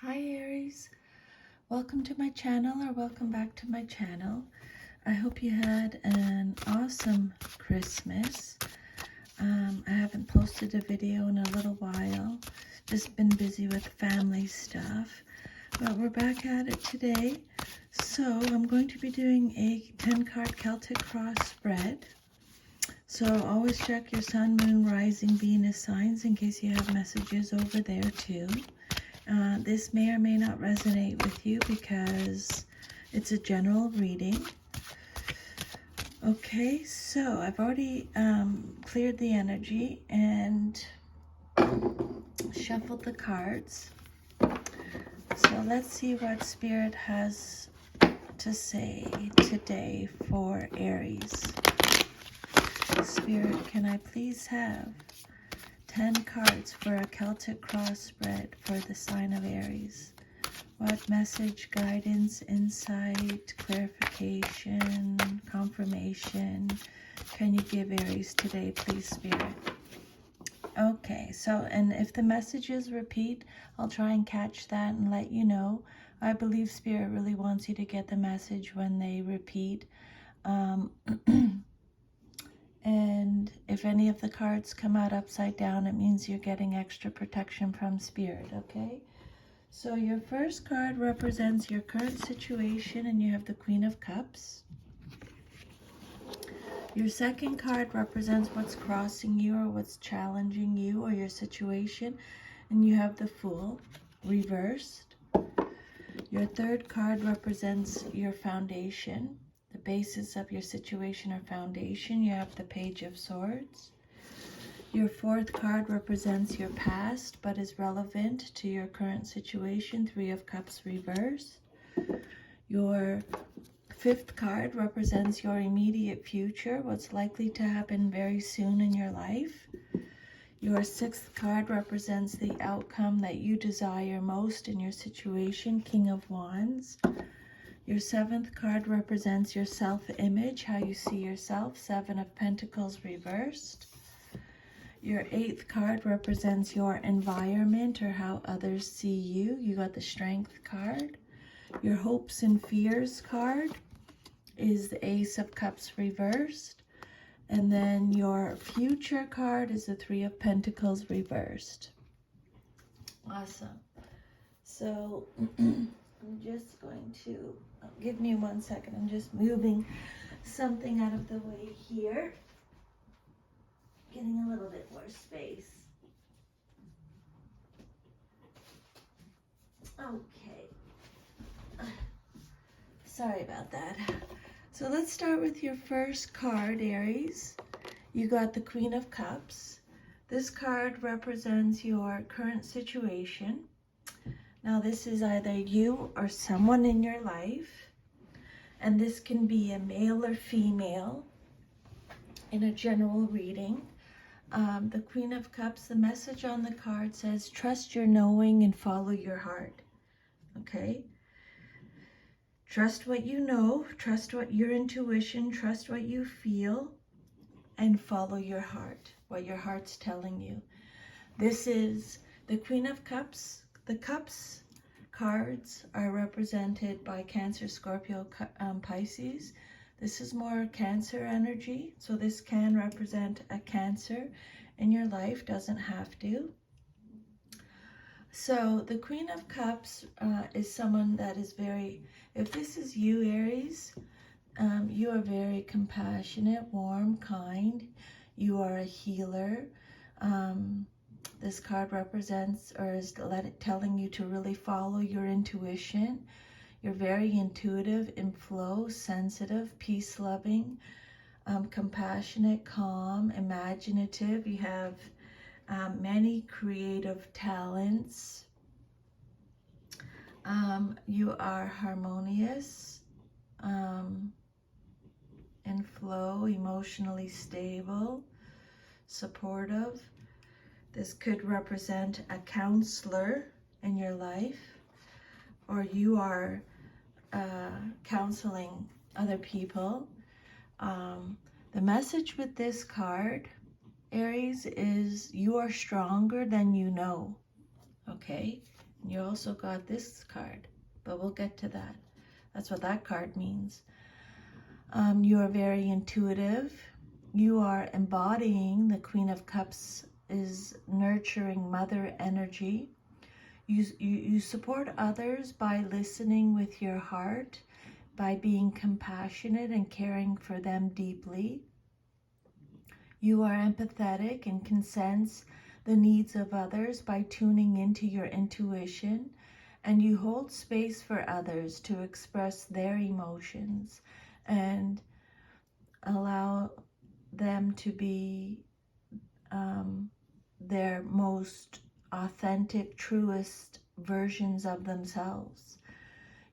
Hi Aries, welcome to my channel, or welcome back to my channel. I hope you had an awesome Christmas. I haven't posted a video in a little while, just been busy with family stuff, but we're back at it today. So I'm going to be doing a 10-card Celtic cross spread. So always check your sun, moon, rising, Venus signs in case you have messages over there too. This may or may not resonate with you because it's a general reading. Okay, so I've already cleared the energy and shuffled the cards. So let's see what Spirit has to say today for Aries. Spirit, can I please have 10 cards for a Celtic cross spread for the sign of Aries? What message, guidance, insight, clarification, confirmation can you give Aries today, please, Spirit? Okay, so, and if the messages repeat, I'll try and catch that and let you know. I believe Spirit really wants you to get the message when they repeat. And if any of the cards come out upside down, it means you're getting extra protection from Spirit, okay? So your first card represents your current situation, and you have the Queen of Cups. Your second card represents what's crossing you or what's challenging you or your situation, and you have the Fool reversed. Your third card represents your foundation, the basis of your situation or foundation. You have the Page of Swords. Your fourth card represents your past but is relevant to your current situation, Three of Cups reversed. Your fifth card represents your immediate future, what's likely to happen very soon in your life. Your sixth card represents the outcome that you desire most in your situation, King of Wands. Your seventh card represents your self-image, how you see yourself, Seven of Pentacles reversed. Your eighth card represents your environment or how others see you. You got the Strength card. Your hopes and fears card is the Ace of Cups reversed. And then your future card is the Three of Pentacles reversed. Awesome. So I'm just going to, give me 1 second. I'm just moving something out of the way here. Getting a little bit more space. Okay. Sorry about that. So let's start with your first card, Aries. You got the Queen of Cups. This card represents your current situation. Now this is either you or someone in your life. And this can be a male or female in a general reading. The Queen of Cups, the message on the card says, trust your knowing and follow your heart. Okay? Trust what you know, trust what your intuition, trust what you feel, and follow your heart, what your heart's telling you. This is the Queen of Cups. The Cups cards are represented by Cancer, Scorpio, Pisces. This is more Cancer energy, so this can represent a Cancer in your life, doesn't have to. So the Queen of Cups is someone that is very, if this is you, Aries, you are very compassionate, warm, kind. You are a healer. This card represents or is telling you to really follow your intuition. You're very intuitive, in flow, sensitive, peace-loving, compassionate, calm, imaginative. You have many creative talents. You are harmonious, in flow, emotionally stable, supportive. This could represent a counselor in your life, or you are counseling other people. The message with this card, Aries, is you are stronger than you know, okay? You also got this card, but we'll get to that. That's what that card means. You are very intuitive. You are embodying the Queen of Cups is nurturing mother energy. You support others by listening with your heart, by being compassionate and caring for them deeply. You are empathetic and can sense the needs of others by tuning into your intuition, and you hold space for others to express their emotions and allow them to be their most authentic, truest versions of themselves.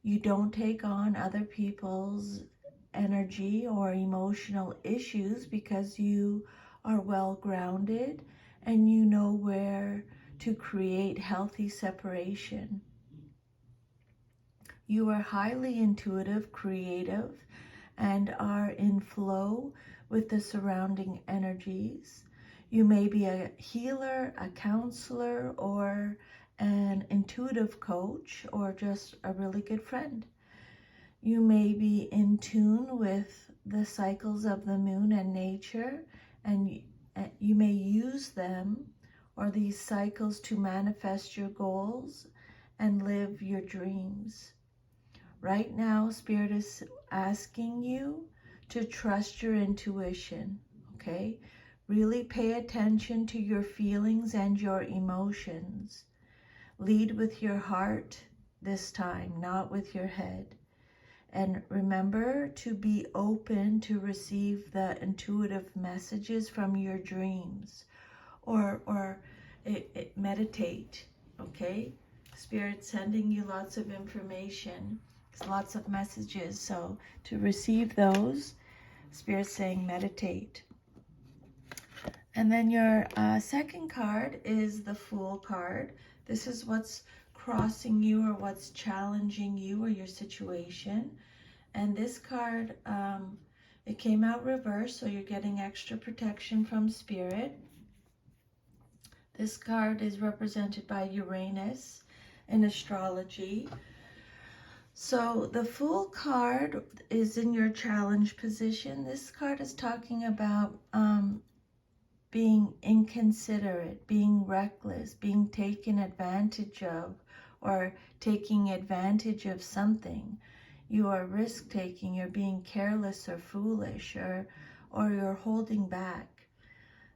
You don't take on other people's energy or emotional issues because you are well grounded and you know where to create healthy separation. You are highly intuitive, creative, and are in flow with the surrounding energies. You may be a healer, a counselor, or an intuitive coach, or just a really good friend. You may be in tune with the cycles of the moon and nature, and you may use them or these cycles to manifest your goals and live your dreams. Right now, Spirit is asking you to trust your intuition, okay? Really pay attention to your feelings and your emotions. Lead with your heart this time, not with your head. And remember to be open to receive the intuitive messages from your dreams, or meditate, okay? Spirit sending you lots of information, lots of messages. So to receive those, Spirit saying meditate. And then your second card is the Fool card. This is what's crossing you or what's challenging you or your situation. And this card, it came out reversed, so you're getting extra protection from Spirit. This card is represented by Uranus in astrology. So the Fool card is in your challenge position. This card is talking about being inconsiderate, being reckless, being taken advantage of, or taking advantage of something. You are risk-taking, you're being careless or foolish, or you're holding back.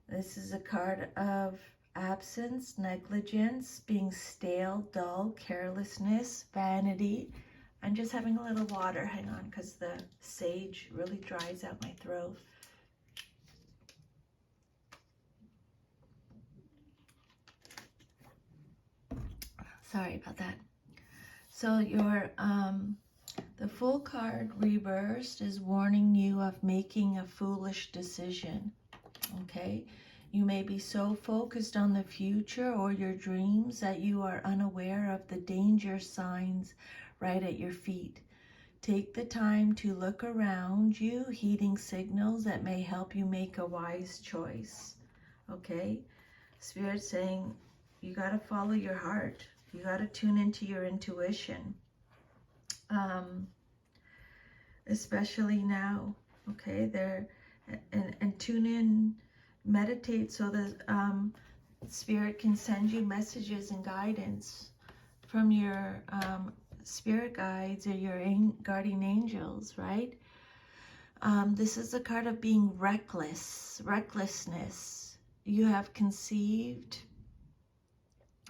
This is a card of absence, negligence, being stale, dull, carelessness, vanity. I'm just having a little water, hang on, because the sage really dries out my throat. Sorry about that. So your the Fool card reversed is warning you of making a foolish decision, okay? You may be so focused on the future or your dreams that you are unaware of the danger signs right at your feet. Take the time to look around you, heeding signals that may help you make a wise choice, okay? Spirit saying you got to follow your heart. You got to tune into your intuition. Especially now, okay? And tune in, meditate so that Spirit can send you messages and guidance from your spirit guides or your guardian angels, right? This is a card of being recklessness. You have conceived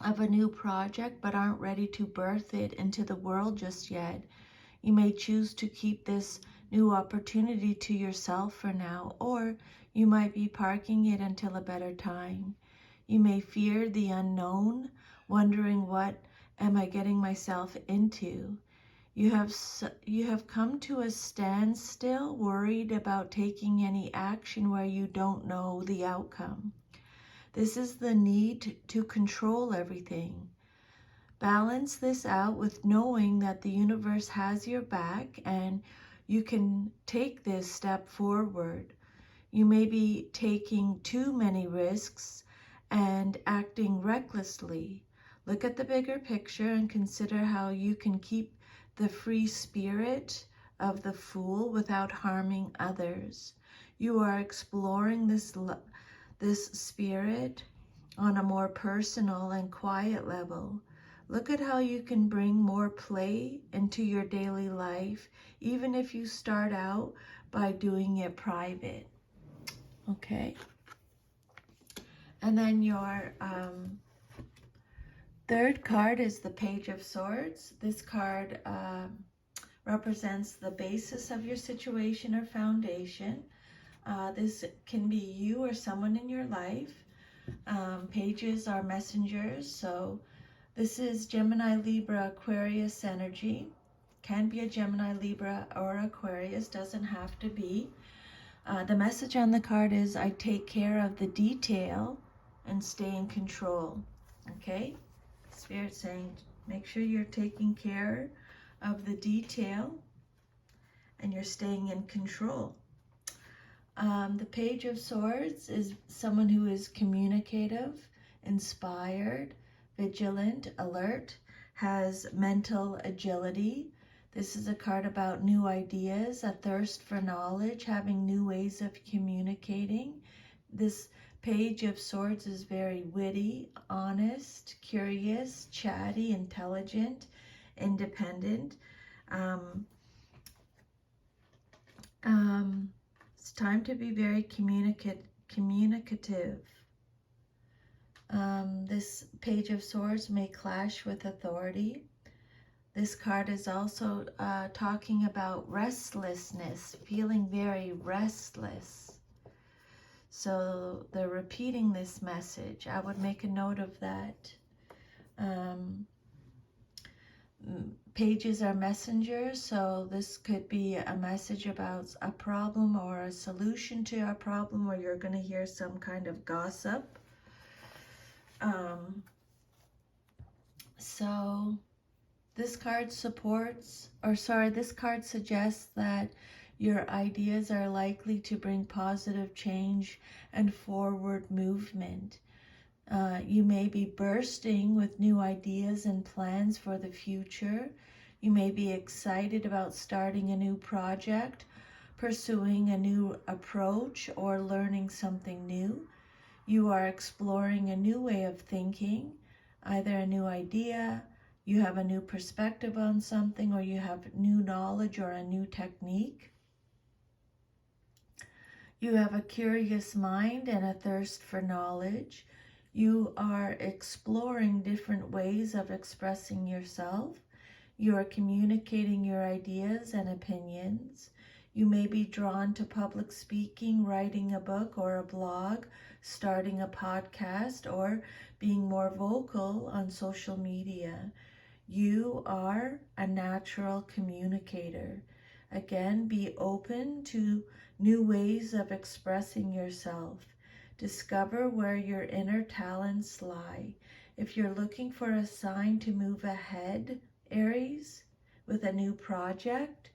of a new project but aren't ready to birth it into the world just yet. You may choose to keep this new opportunity to yourself for now, or you might be parking it until a better time. You may fear the unknown, wondering, what am I getting myself into? You have come to a standstill, worried about taking any action where you don't know the outcome. This is the need to control everything. Balance this out with knowing that the universe has your back and you can take this step forward. You may be taking too many risks and acting recklessly. Look at the bigger picture and consider how you can keep the free spirit of the Fool without harming others. You are exploring this spirit on a more personal and quiet level. Look at how you can bring more play into your daily life, even if you start out by doing it private. Okay? And then your third card is the Page of Swords. This card represents the basis of your situation or foundation. This can be you or someone in your life. Pages are messengers, so this is Gemini, Libra, Aquarius energy. Can be a Gemini, Libra, or Aquarius, doesn't have to be. The message on the card is, I take care of the detail and stay in control. Okay? Spirit saying, make sure you're taking care of the detail and you're staying in control. The Page of Swords is someone who is communicative, inspired, vigilant, alert, has mental agility. This is a card about new ideas, a thirst for knowledge, having new ways of communicating. This Page of Swords is very witty, honest, curious, chatty, intelligent, independent. It's time to be very communicative. This Page of Swords may clash with authority. This card is also talking about restlessness, feeling very restless. So they're repeating this message. I would make a note of that. Pages are messengers, so this could be a message about a problem or a solution to a problem, or you're going to hear some kind of gossip. So this card this card suggests that your ideas are likely to bring positive change and forward movement. You may be bursting with new ideas and plans for the future. You may be excited about starting a new project, pursuing a new approach, or learning something new. You are exploring a new way of thinking, either a new idea, you have a new perspective on something, or you have new knowledge or a new technique. You have a curious mind and a thirst for knowledge. You are exploring different ways of expressing yourself. You are communicating your ideas and opinions. You may be drawn to public speaking, writing a book or a blog, starting a podcast, or being more vocal on social media. You are a natural communicator. Again, be open to new ways of expressing yourself. Discover where your inner talents lie. If you're looking for a sign to move ahead, Aries, with a new project,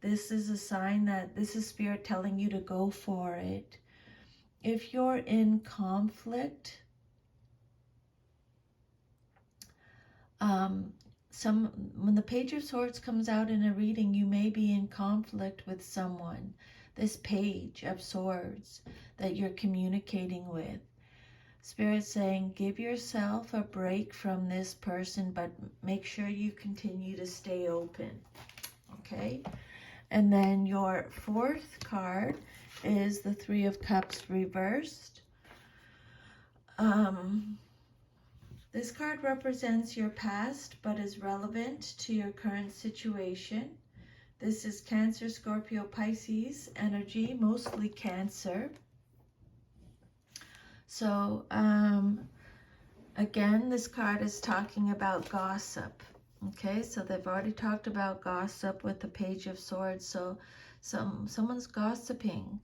this is a sign that this is Spirit telling you to go for it. If you're in conflict, when the Page of Swords comes out in a reading, you may be in conflict with someone. This Page of Swords that you're communicating with. Spirit saying, give yourself a break from this person, but make sure you continue to stay open. Okay? And then your fourth card is the Three of Cups reversed. This card represents your past, but is relevant to your current situation. This is Cancer, Scorpio, Pisces energy, mostly Cancer. So, again, this card is talking about gossip. Okay, so they've already talked about gossip with the Page of Swords. So someone's gossiping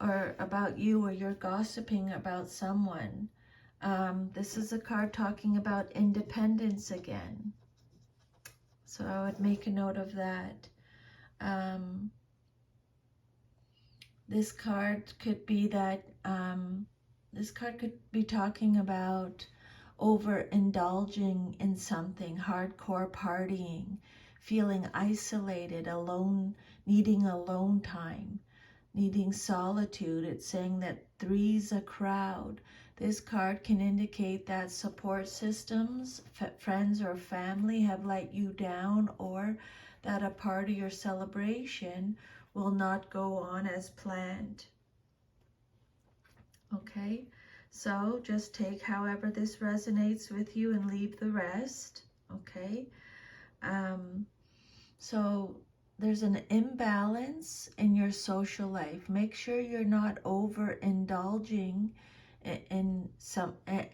or about you, or you're gossiping about someone. This is a card talking about independence again. So I would make a note of that. This card could be that, this card could be talking about overindulging in something, hardcore partying, feeling isolated, alone, needing alone time, needing solitude. It's saying that 3's a crowd. This card can indicate that support systems, friends or family have let you down, or that a party or celebration will not go on as planned. Okay, so just take however this resonates with you and leave the rest. Okay, so there's an imbalance in your social life. Make sure you're not overindulging in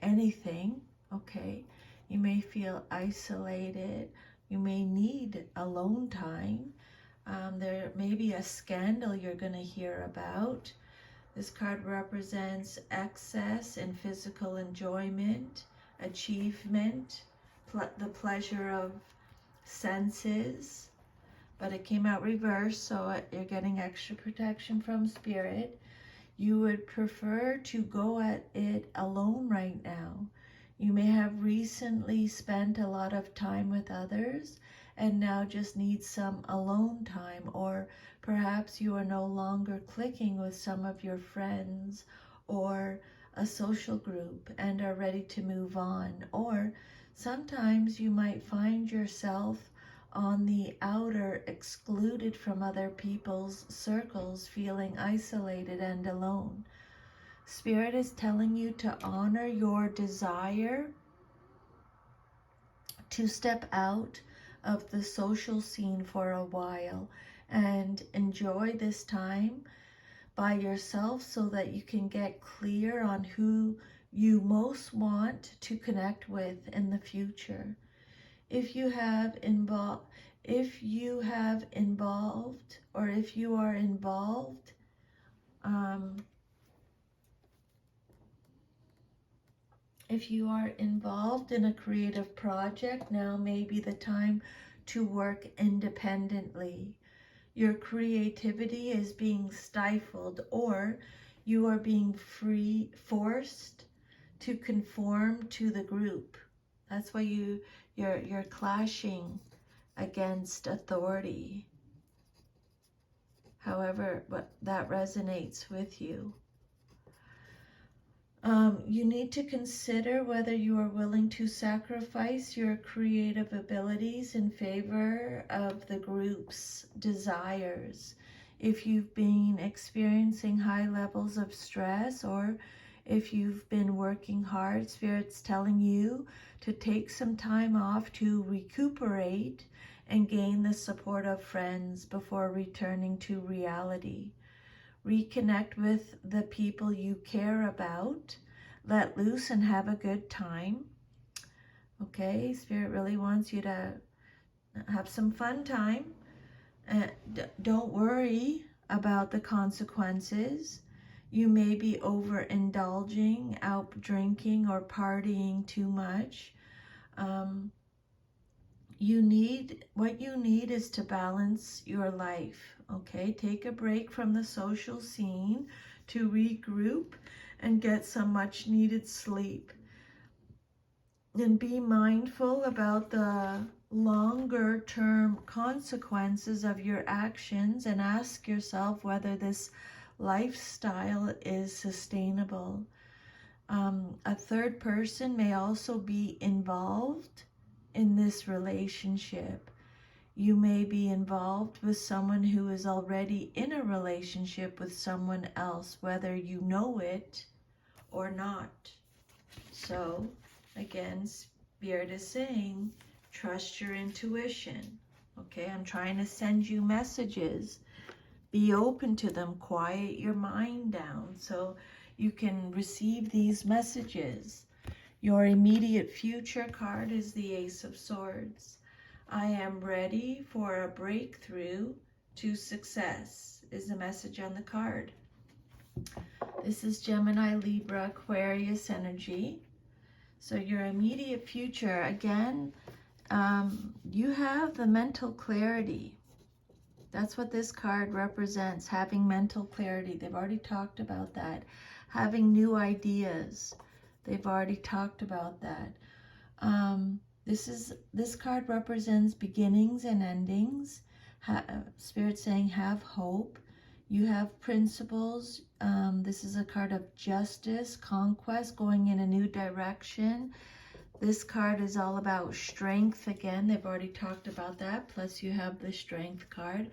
anything. Okay, you may feel isolated. You may need alone time. There may be a scandal you're going to hear about. This card represents excess in physical enjoyment, achievement, the pleasure of senses, but it came out reversed, so you're getting extra protection from Spirit. You would prefer to go at it alone right now. You may have recently spent a lot of time with others and now just need some alone time, or perhaps you are no longer clicking with some of your friends or a social group and are ready to move on. Or sometimes you might find yourself on the outer, excluded from other people's circles, feeling isolated and alone. Spirit is telling you to honor your desire to step out of the social scene for a while and enjoy this time by yourself, so that you can get clear on who you most want to connect with in the future. If you are involved, if you are involved in a creative project, now may be the time to work independently. Your creativity is being stifled, or you are being forced to conform to the group. That's why you're clashing against authority. However, but that resonates with you. You need to consider whether you are willing to sacrifice your creative abilities in favor of the group's desires. If you've been experiencing high levels of stress, or if you've been working hard, Spirit's telling you to take some time off to recuperate and gain the support of friends before returning to reality. Reconnect with the people you care about. Let loose and have a good time. Okay, Spirit really wants you to have some fun time. Don't worry about the consequences. You may be overindulging, out drinking or partying too much. What you need is to balance your life. Okay, take a break from the social scene to regroup and get some much needed sleep. And be mindful about the longer term consequences of your actions, and ask yourself whether this lifestyle is sustainable. A third person may also be involved in this relationship. You may be involved with someone who is already in a relationship with someone else, whether you know it or not. So, again, Spirit is saying, trust your intuition. Okay, I'm trying to send you messages. Be open to them. Quiet your mind down so you can receive these messages. Your immediate future card is the Ace of Swords. I am ready for a breakthrough to success is the message on the card. This is Gemini, Libra, Aquarius energy. So your immediate future, again, you have the mental clarity. That's what this card represents, having mental clarity. They've already talked about that. Having new ideas, They've already talked about that. This card represents beginnings and endings. Spirit saying have hope. You have principles. This is a card of justice, conquest, going in a new direction. This card is all about strength again. They've already talked about that. Plus you have the strength card.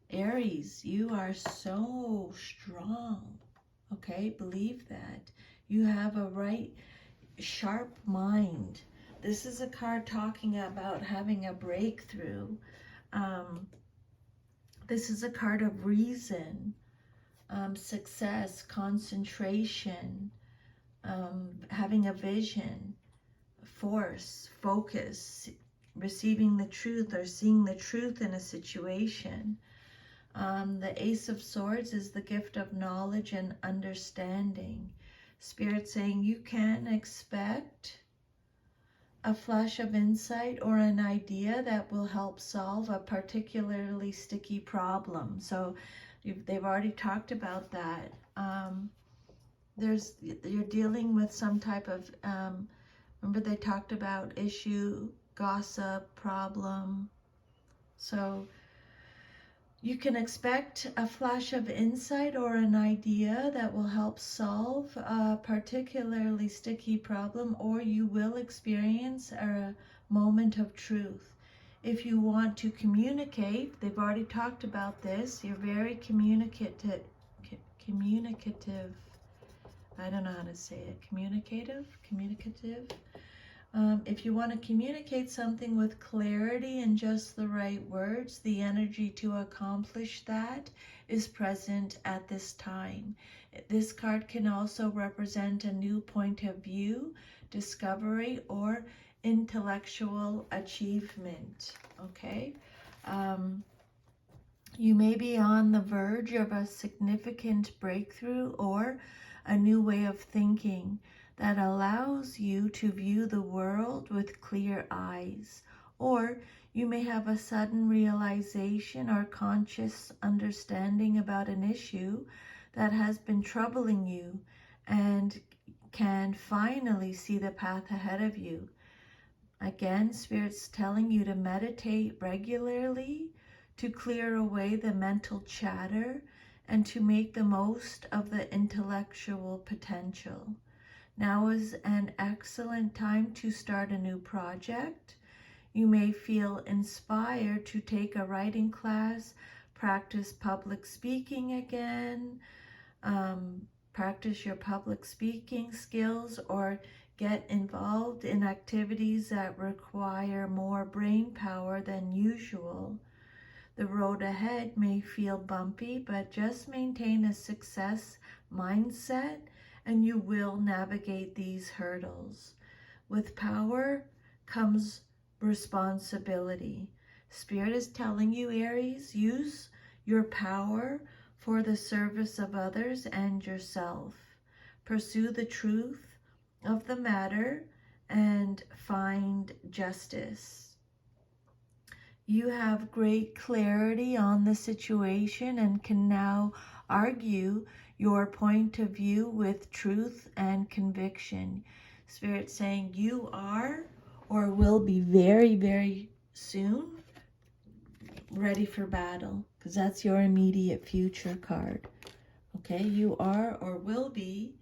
Aries, you are so strong. Okay, believe that. You have a right, sharp mind. This is a card talking about having a breakthrough. This is a card of reason, success, concentration, having a vision, force, focus, receiving the truth or seeing the truth in a situation. The Ace of Swords is the gift of knowledge and understanding. Spirit saying you can expect a flash of insight or an idea that will help solve a particularly sticky problem. So they've already talked about that. You're dealing with some type of, remember they talked about issue, gossip, problem. So you can expect a flash of insight or an idea that will help solve a particularly sticky problem, or you will experience a moment of truth. If you want to communicate, they've already talked about this, you're very communicative. I don't know how to say it. Communicative. If you want to communicate something with clarity and just the right words, the energy to accomplish that is present at this time. This card can also represent a new point of view, discovery, or intellectual achievement. Okay? You may be on the verge of a significant breakthrough or a new way of thinking that allows you to view the world with clear eyes. Or you may have a sudden realization or conscious understanding about an issue that has been troubling you and can finally see the path ahead of you. Again, Spirit's telling you to meditate regularly, to clear away the mental chatter, and to make the most of the intellectual potential. Now is an excellent time to start a new project. You may feel inspired to take a writing class, practice public speaking again, practice your public speaking skills, or get involved in activities that require more brain power than usual. The road ahead may feel bumpy, but just maintain a success mindset and you will navigate these hurdles. With power comes responsibility. Spirit is telling you, Aries, use your power for the service of others and yourself. Pursue the truth of the matter and find justice. You have great clarity on the situation and can now argue your point of view with truth and conviction. Spirit saying you are or will be very, very soon ready for battle, because that's your immediate future card. Okay, you are or will be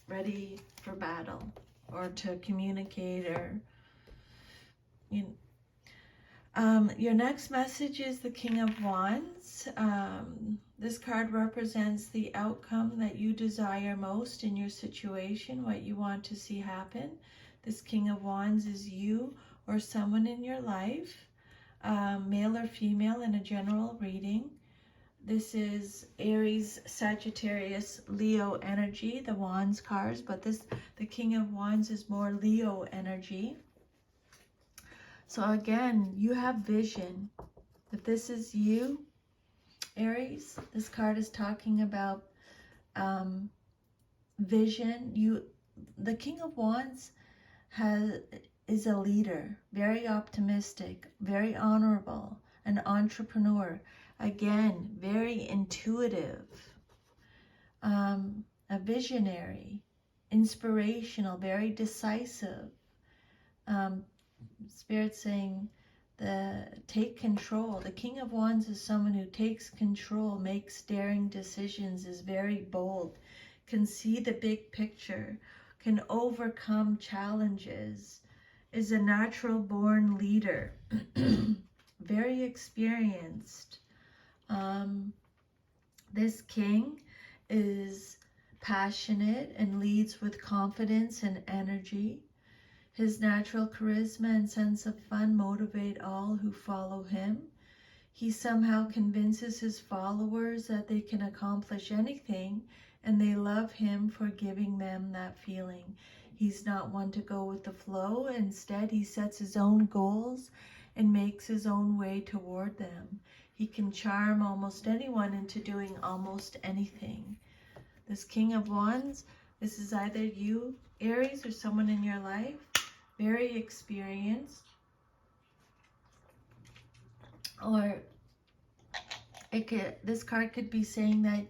ready for battle or to communicate or your next message is the King of Wands. This card represents the outcome that you desire most in your situation, what you want to see happen. This King of Wands is you or someone in your life, male or female in a general reading. This is Aries, Sagittarius, Leo energy, the Wands cards, but the King of Wands is more Leo energy. So again, you have vision. If this is you, Aries, this card is talking about vision. The King of Wands is a leader, very optimistic, very honorable, an entrepreneur. Again, very intuitive, a visionary, inspirational, very decisive. Spirit saying, take control. The King of Wands is someone who takes control, makes daring decisions, is very bold, can see the big picture, can overcome challenges, is a natural born leader, very experienced. This king is passionate and leads with confidence and energy. His natural charisma and sense of fun motivate all who follow him. He somehow convinces his followers that they can accomplish anything, and they love him for giving them that feeling. He's not one to go with the flow. Instead, he sets his own goals and makes his own way toward them. He can charm almost anyone into doing almost anything. This King of Wands, this is either you, Aries, or someone in your life. Very experienced, or this card could be saying that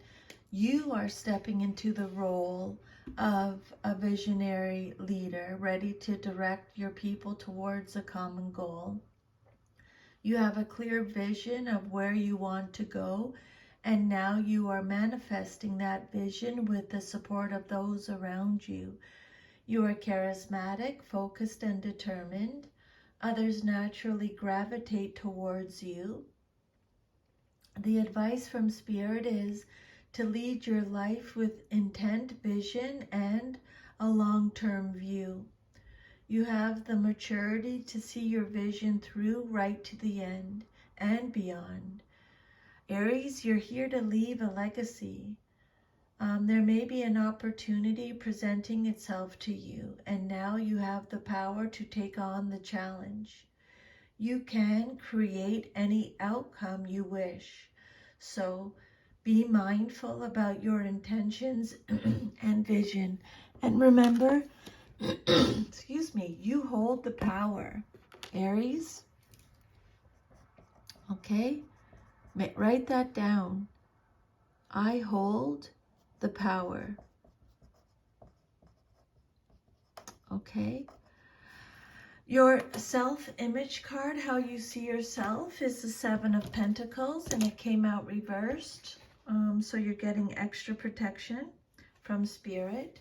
you are stepping into the role of a visionary leader, ready to direct your people towards a common goal. You have a clear vision of where you want to go, and now you are manifesting that vision with the support of those around you. You are charismatic, focused, and determined. Others naturally gravitate towards you. The advice from Spirit is to lead your life with intent, vision, and a long-term view. You have the maturity to see your vision through right to the end and beyond. Aries, you're here to leave a legacy. There may be an opportunity presenting itself to you, and now you have the power to take on the challenge. You can create any outcome you wish. So be mindful about your intentions and vision. And remember, excuse me, you hold the power. Aries, okay? Write that down. I hold the power. Okay. Your self-image card, how you see yourself, is the Seven of Pentacles, and it came out reversed. So you're getting extra protection from Spirit.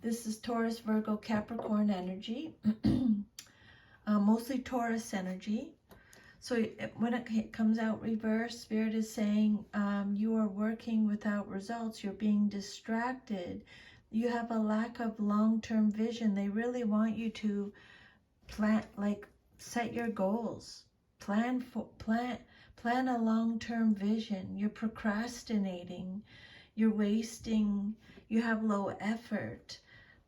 This is Taurus, Virgo, Capricorn energy, mostly Taurus energy. So when it comes out reversed, Spirit is saying you are working without results. You're being distracted. You have a lack of long-term vision. They really want you to set your goals. Plan a long-term vision. You're procrastinating. You're wasting. You have low effort.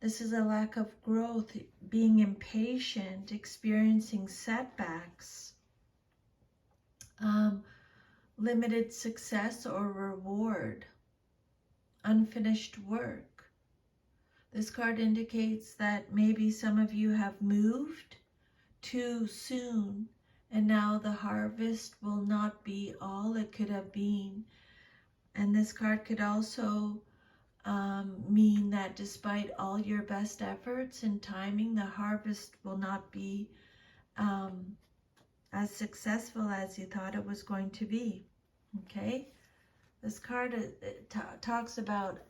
This is a lack of growth, being impatient, experiencing setbacks. Limited success or reward, unfinished work. This card indicates that maybe some of you have moved too soon, and now the harvest will not be all it could have been. And this card could also mean that despite all your best efforts and timing, the harvest will not be as successful as you thought it was going to be. Okay, this card talks about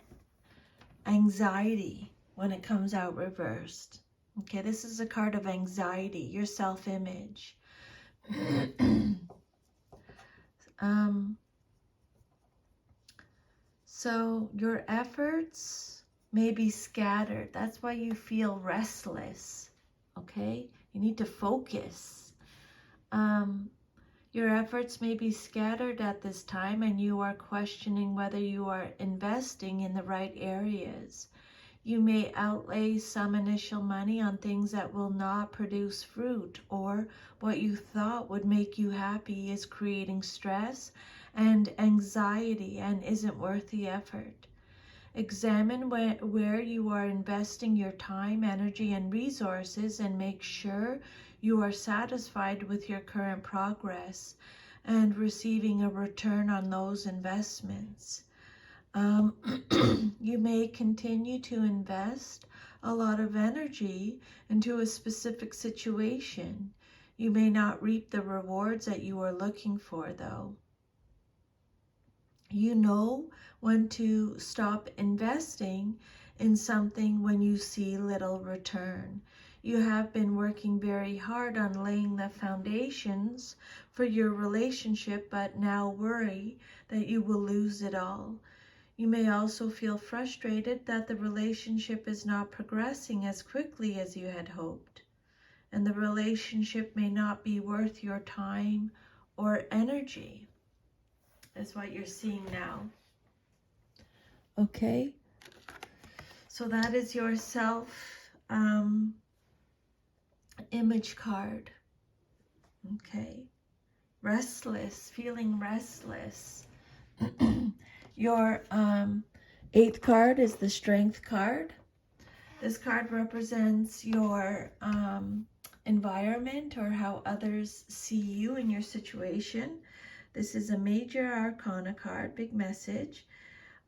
anxiety when it comes out reversed. Okay, this is a card of anxiety, your self-image. So your efforts may be scattered. That's why you feel restless. Okay, you need to focus. Your efforts may be scattered at this time, and you are questioning whether you are investing in the right areas. You may outlay some initial money on things that will not produce fruit, or what you thought would make you happy is creating stress and anxiety and isn't worth the effort. Examine where you are investing your time, energy, and resources, and make sure you are satisfied with your current progress and receiving a return on those investments. You may continue to invest a lot of energy into a specific situation. You may not reap the rewards that you are looking for, though. You know when to stop investing in something when you see little return. You have been working very hard on laying the foundations for your relationship, but now worry that you will lose it all. You may also feel frustrated that the relationship is not progressing as quickly as you had hoped, and the relationship may not be worth your time or energy, is what you're seeing now. Okay, so that is your self image card. Okay, restless, feeling restless. Your 8th card is the Strength card. This card represents your environment or how others see you in your situation. This is a major arcana card, big message.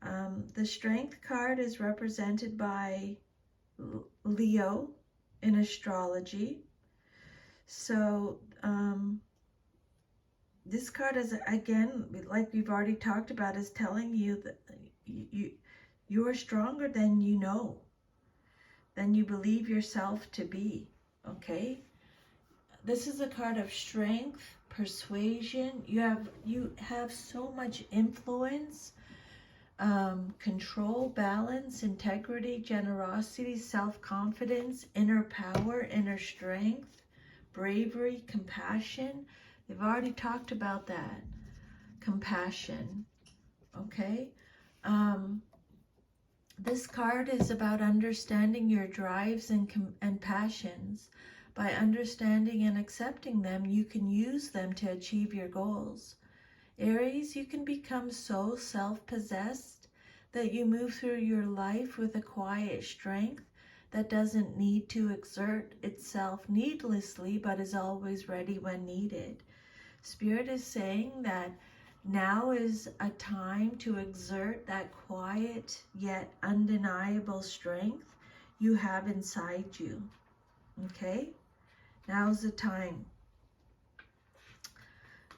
The Strength card is represented by Leo in astrology. So this card is, again, like we've already talked about, is telling you that you are stronger than you know, than you believe yourself to be. Okay? This is a card of strength, persuasion. You have so much influence, control, balance, integrity, generosity, self-confidence, inner power, inner strength, bravery, compassion. They've already talked about that. Compassion. Okay? This card is about understanding your drives and passions. By understanding and accepting them, you can use them to achieve your goals. Aries, you can become so self-possessed that you move through your life with a quiet strength that doesn't need to exert itself needlessly, but is always ready when needed. Spirit is saying that now is a time to exert that quiet yet undeniable strength you have inside you. Okay? Now's the time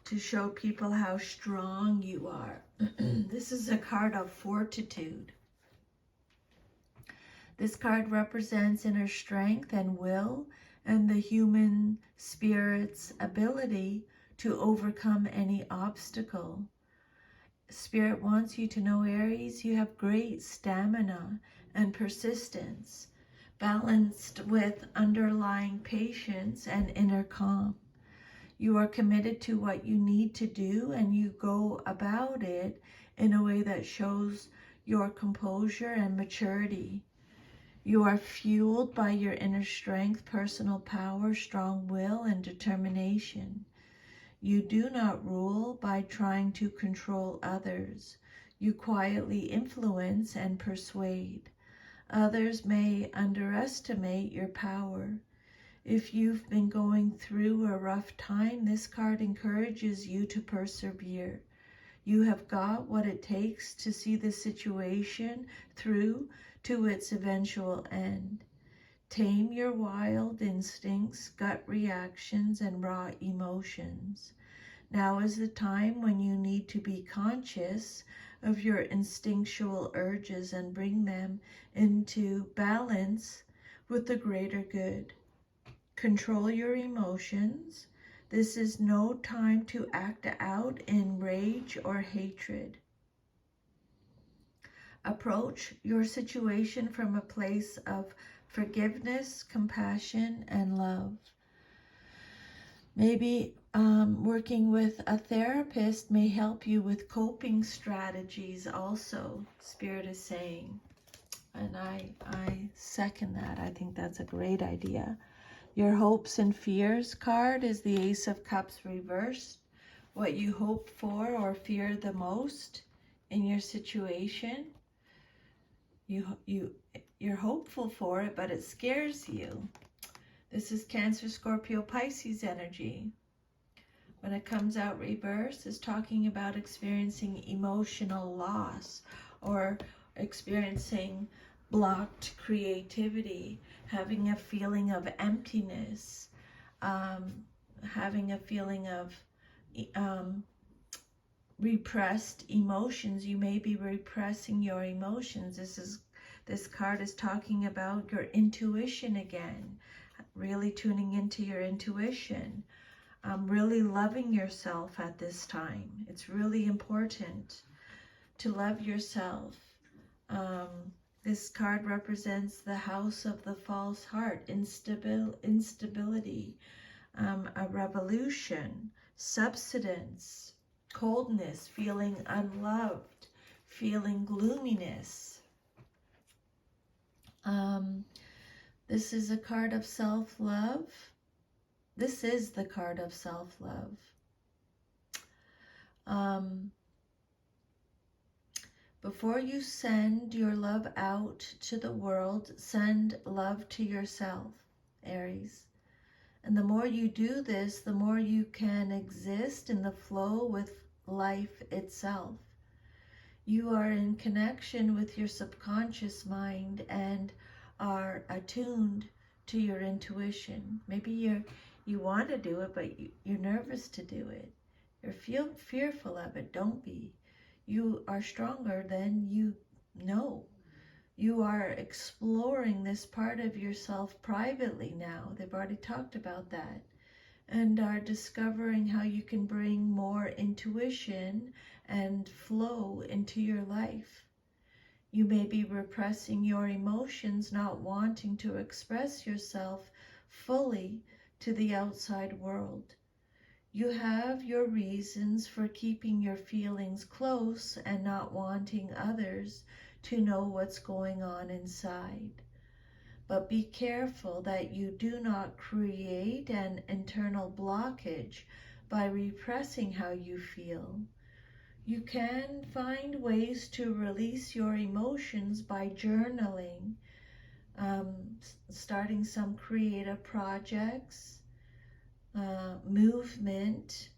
to show people how strong you are. This is a card of fortitude. This card represents inner strength and will and the human spirit's ability to overcome any obstacle. Spirit wants you to know, Aries, you have great stamina and persistence, balanced with underlying patience and inner calm. You are committed to what you need to do, and you go about it in a way that shows your composure and maturity. You are fueled by your inner strength, personal power, strong will, and determination. You do not rule by trying to control others. You quietly influence and persuade. Others may underestimate your power. If you've been going through a rough time, this card encourages you to persevere. You have got what it takes to see the situation through to its eventual end. Tame your wild instincts, gut reactions, and raw emotions. Now is the time when you need to be conscious of your instinctual urges and bring them into balance with the greater good. Control your emotions. This is no time to act out in rage or hatred. Approach your situation from a place of forgiveness, compassion, and love. Maybe working with a therapist may help you with coping strategies also, Spirit is saying. And I second that. I think that's a great idea. Your hopes and fears card is the Ace of Cups reversed. What you hope for or fear the most in your situation. You're hopeful for it, but it scares you. This is Cancer, Scorpio, Pisces energy. When it comes out reverse, it's talking about experiencing emotional loss or experiencing blocked creativity, having a feeling of emptiness, having a feeling of repressed emotions. You may be repressing your emotions. This card is talking about your intuition again, really tuning into your intuition, really loving yourself at this time. It's really important to love yourself. This card represents the house of the false heart, instability, a revolution, subsidence, coldness, feeling unloved, feeling gloominess. This is a card of self-love. This is the card of self-love. Before you send your love out to the world, send love to yourself, Aries. And the more you do this, the more you can exist in the flow with life itself. You are in connection with your subconscious mind and are attuned to your intuition. Maybe you want to do it, but you're nervous to do it. You're fearful of it. Don't be. You are stronger than you know. You are exploring this part of yourself privately now. They've already talked about that. And are discovering how you can bring more intuition and flow into your life. You may be repressing your emotions, not wanting to express yourself fully to the outside world. You have your reasons for keeping your feelings close and not wanting others to know what's going on inside. But be careful that you do not create an internal blockage by repressing how you feel. You can find ways to release your emotions by journaling, starting some creative projects, movement,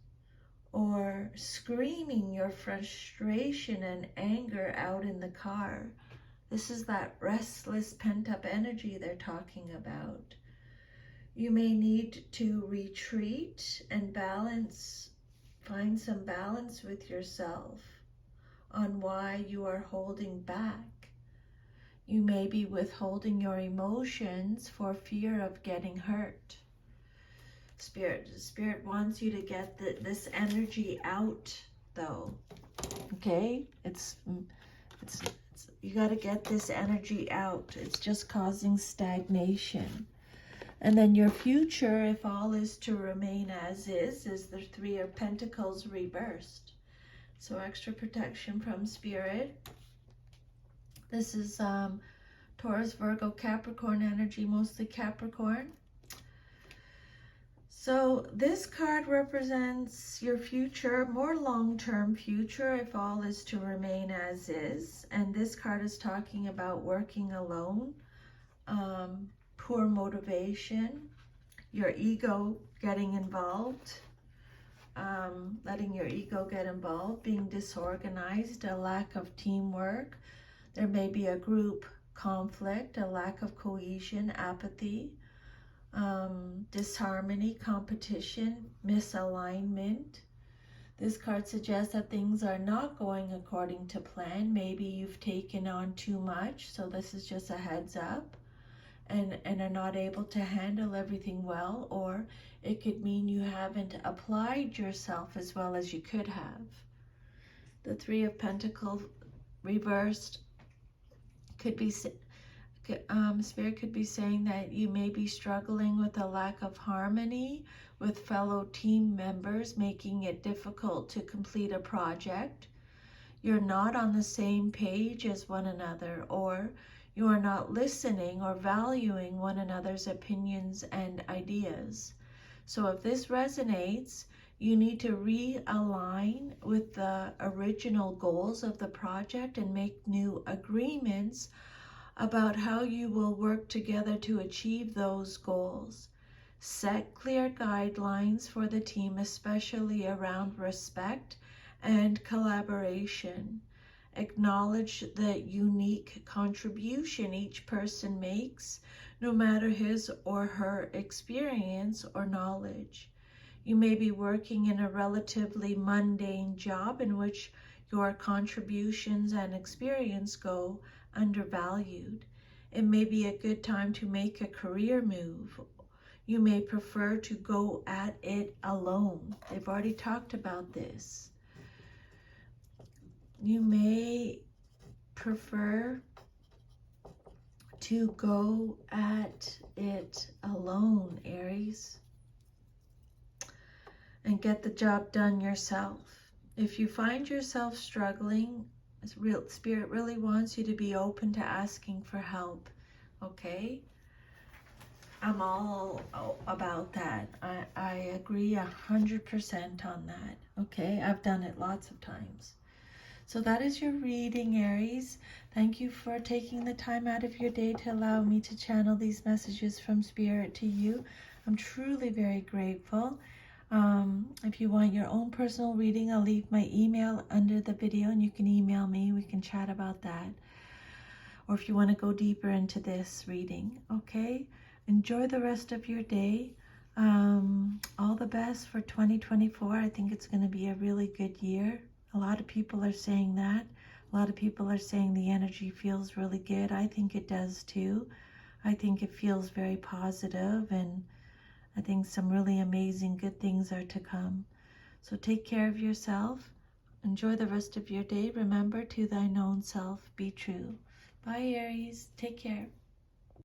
or screaming your frustration and anger out in the car. This is that restless, pent-up energy they're talking about. You may need to retreat and find some balance with yourself on why you are holding back. You may be withholding your emotions for fear of getting hurt. Spirit wants you to get this energy out, though. Okay? You got to get this energy out. It's just causing stagnation. And then your future, if all is to remain as is the Three of Pentacles reversed. So extra protection from Spirit. This is Taurus, Virgo, Capricorn energy, mostly Capricorn. So this card represents your future, more long-term future, if all is to remain as is. And this card is talking about working alone, poor motivation, your ego getting involved, letting your ego get involved, being disorganized, a lack of teamwork. There may be a group conflict, a lack of cohesion, apathy, disharmony, competition, misalignment. This card suggests that things are not going according to plan. Maybe you've taken on too much, so this is just a heads up, and are not able to handle everything well, or it could mean you haven't applied yourself as well as you could have. The Three of Pentacles reversed could be Spirit could be saying that you may be struggling with a lack of harmony with fellow team members, making it difficult to complete a project. You're not on the same page as one another, or you are not listening or valuing one another's opinions and ideas. So if this resonates, you need to realign with the original goals of the project and make new agreements about how you will work together to achieve those goals. Set clear guidelines for the team, especially around respect and collaboration. Acknowledge the unique contribution each person makes, no matter his or her experience or knowledge. You may be working in a relatively mundane job in which your contributions and experience go undervalued. It may be a good time to make a career move. You may prefer to go at it alone. They've already talked about this. You may prefer to go at it alone, Aries, and get the job done yourself. If you find yourself struggling, Spirit really wants you to be open to asking for help, okay? I'm all about that. I agree 100% on that, okay? I've done it lots of times. So that is your reading, Aries. Thank you for taking the time out of your day to allow me to channel these messages from Spirit to you. I'm truly very grateful. If you want your own personal reading, I'll leave my email under the video and you can email me. We can chat about that. Or if you want to go deeper into this reading, okay? Enjoy the rest of your day. All the best for 2024. I think it's going to be a really good year. A lot of people are saying that. A lot of people are saying the energy feels really good. I think it does too. I think it feels very positive, and I think some really amazing good things are to come. So take care of yourself. Enjoy the rest of your day. Remember, to thine own self be true. Bye, Aries. Take care.